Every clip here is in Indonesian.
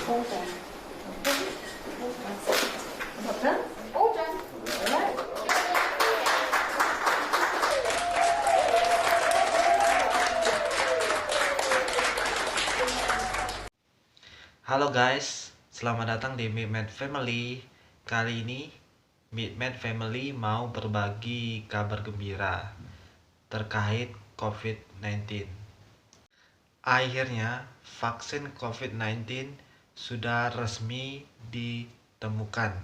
All done. Okay. All done. Not done? All done. All right. Halo guys, selamat datang di Midmed Family. Kali ini Midmed Family mau berbagi kabar gembira terkait COVID-19. Akhirnya vaksin COVID-19 sudah resmi ditemukan.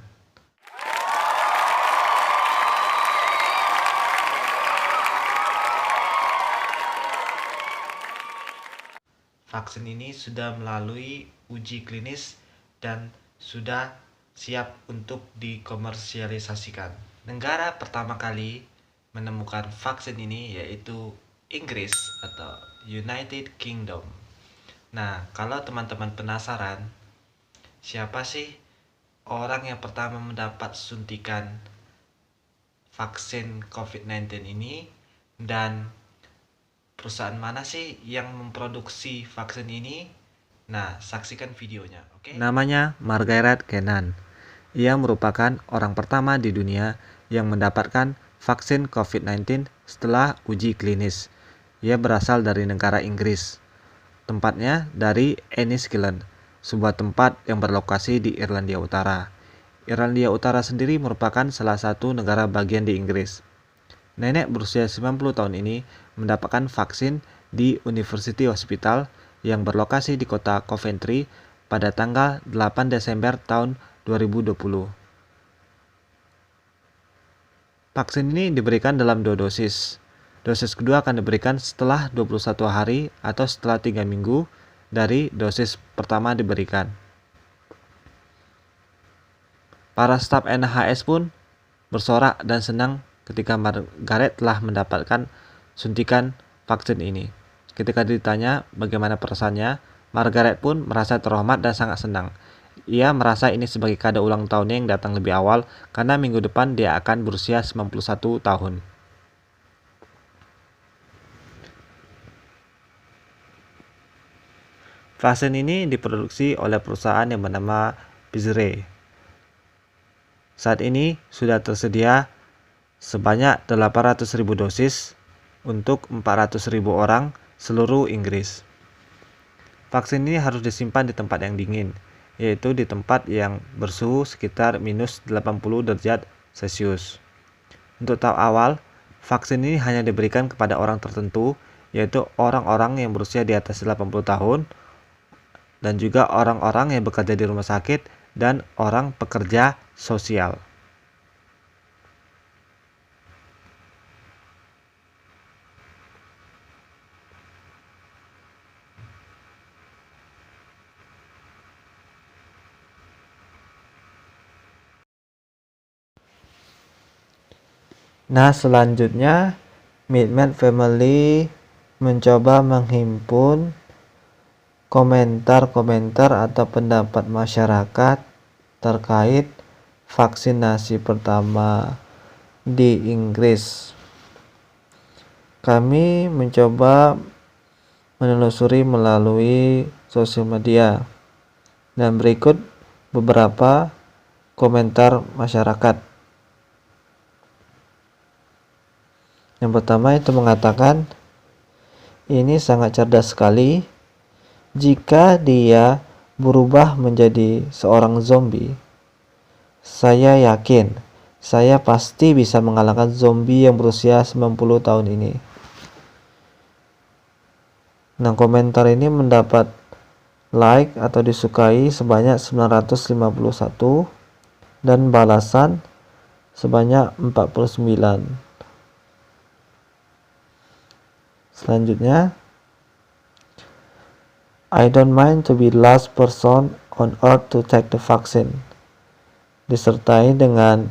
Vaksin ini sudah melalui uji klinis dan sudah siap untuk dikomersialisasikan. Negara pertama kali menemukan vaksin ini yaitu Inggris atau United Kingdom. Nah, kalau teman-teman penasaran, siapa sih orang yang pertama mendapat suntikan vaksin COVID-19 ini dan perusahaan mana sih yang memproduksi vaksin ini? Nah, saksikan videonya, oke? Namanya Margaret Kennan. Ia merupakan orang pertama di dunia yang mendapatkan vaksin COVID-19 setelah uji klinis. Ia berasal dari negara Inggris. Tempatnya dari Enniskillen, sebuah tempat yang berlokasi di Irlandia Utara. Irlandia Utara sendiri merupakan salah satu negara bagian di Inggris. Nenek berusia 90 tahun ini mendapatkan vaksin di University Hospital yang berlokasi di kota Coventry pada tanggal 8 Desember tahun 2020. Vaksin ini diberikan dalam 2 dosis. Dosis kedua akan diberikan setelah 21 hari atau setelah 3 minggu dari dosis pertama diberikan. Para staf NHS pun bersorak dan senang ketika Margaret telah mendapatkan suntikan vaksin ini. Ketika ditanya bagaimana perasaannya, Margaret pun merasa terhormat dan sangat senang. Ia merasa ini sebagai kado ulang tahunnya yang datang lebih awal karena minggu depan dia akan berusia 91 tahun. Vaksin ini diproduksi oleh perusahaan yang bernama Pfizer. Saat ini sudah tersedia sebanyak 800.000 dosis untuk 400.000 orang seluruh Inggris. Vaksin ini harus disimpan di tempat yang dingin, yaitu di tempat yang bersuhu sekitar minus 80 derajat Celcius. Untuk tahap awal, vaksin ini hanya diberikan kepada orang tertentu, yaitu orang-orang yang berusia di atas 80 tahun, dan juga orang-orang yang bekerja di rumah sakit dan orang pekerja sosial. Nah, selanjutnya Midmed Family mencoba menghimpun komentar-komentar atau pendapat masyarakat terkait vaksinasi pertama di Inggris. Kami mencoba menelusuri melalui sosial media dan berikut beberapa komentar masyarakat. Yang pertama itu mengatakan, ini sangat cerdas sekali. Jika dia berubah menjadi seorang zombie, saya yakin saya pasti bisa mengalahkan zombie yang berusia 90 tahun ini. Nah, komentar ini mendapat like atau disukai sebanyak 951 dan balasan sebanyak 49. Selanjutnya, I don't mind to be last person on earth to take the vaccine. Disertai dengan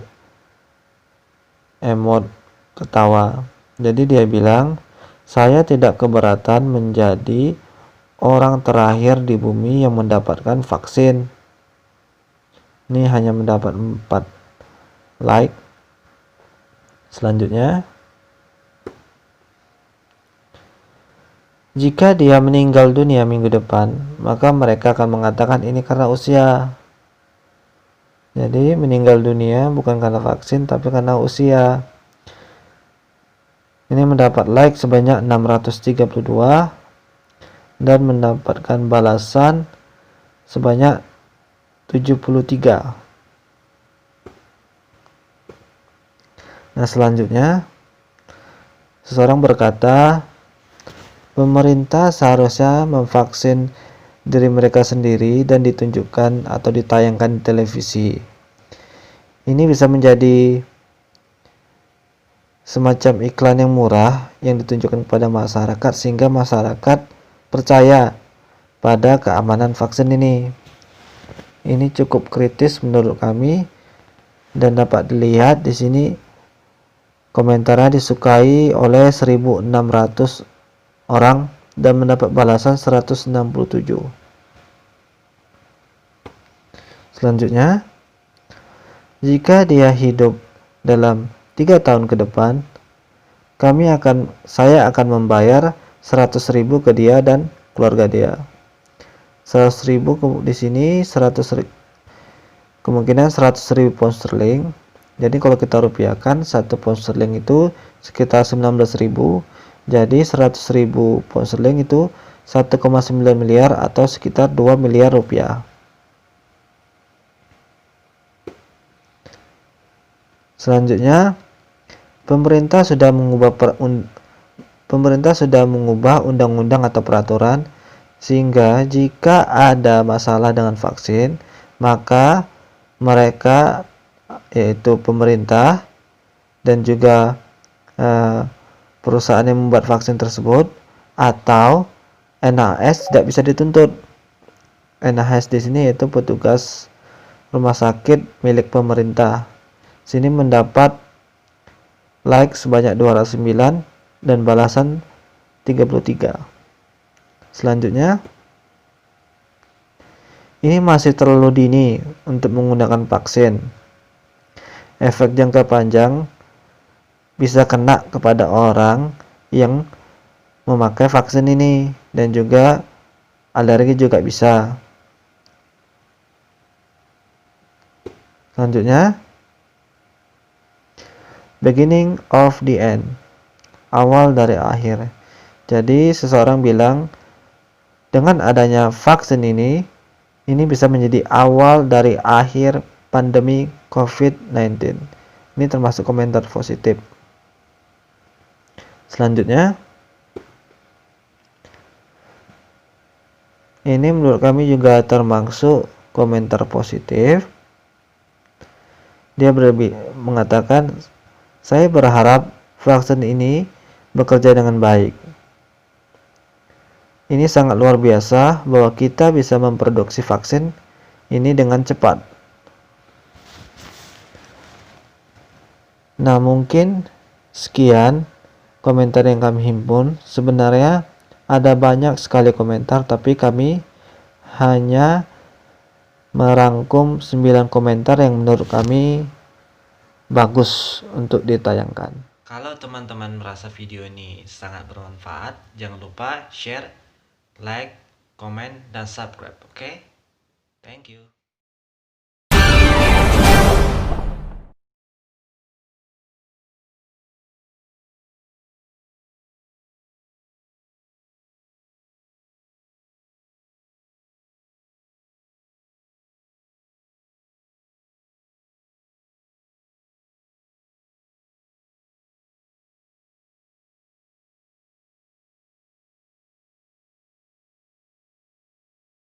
emot ketawa. Jadi dia bilang, saya tidak keberatan menjadi orang terakhir di bumi yang mendapatkan vaksin. Ini hanya mendapat 4 like. Selanjutnya, Jika dia meninggal dunia minggu depan, maka mereka akan mengatakan ini karena usia. Jadi meninggal dunia bukan karena vaksin tapi karena usia. Ini mendapat like sebanyak 632 dan mendapatkan balasan sebanyak 73. Nah, selanjutnya seseorang berkata, pemerintah seharusnya memvaksin diri mereka sendiri dan ditunjukkan atau ditayangkan di televisi. Ini bisa menjadi semacam iklan yang murah yang ditunjukkan kepada masyarakat sehingga masyarakat percaya pada keamanan vaksin ini. Ini cukup kritis menurut kami dan dapat dilihat di sini komentarnya disukai oleh 1.600 orang dan mendapat balasan 167. Selanjutnya, jika dia hidup dalam 3 tahun ke depan, saya akan membayar 100.000 ke dia dan keluarga dia. 100.000 di sini 100.000, kemungkinan 100.000 pound sterling. Jadi kalau kita rupiahkan 1 pound sterling itu sekitar 19.000. Jadi 100.000 pound sterling itu 1,9 miliar atau sekitar 2 miliar rupiah. Selanjutnya, pemerintah sudah mengubah undang-undang atau peraturan sehingga jika ada masalah dengan vaksin, maka mereka, yaitu pemerintah dan juga perusahaan yang membuat vaksin tersebut atau NHS tidak bisa dituntut. NHS di sini yaitu petugas rumah sakit milik pemerintah. Sini mendapat like sebanyak 209 dan balasan 33. Selanjutnya, ini masih terlalu dini untuk menggunakan vaksin. Efek jangka panjang bisa kena kepada orang yang memakai vaksin ini dan juga alergi juga bisa. Selanjutnya, beginning of the end, awal dari akhir. Jadi seseorang bilang dengan adanya vaksin ini bisa menjadi awal dari akhir pandemi COVID-19. Ini termasuk komentar positif. Selanjutnya, ini menurut kami juga termasuk komentar positif. Dia mengatakan, saya berharap vaksin ini bekerja dengan baik. Ini sangat luar biasa bahwa kita bisa memproduksi vaksin ini dengan cepat. Nah, mungkin sekian komentar yang kami himpun. Sebenarnya ada banyak sekali komentar, tapi kami hanya merangkum 9 komentar yang menurut kami bagus untuk ditayangkan. Kalau teman-teman merasa video ini sangat bermanfaat, jangan lupa share, like, komen, dan subscribe. Oke? Thank you.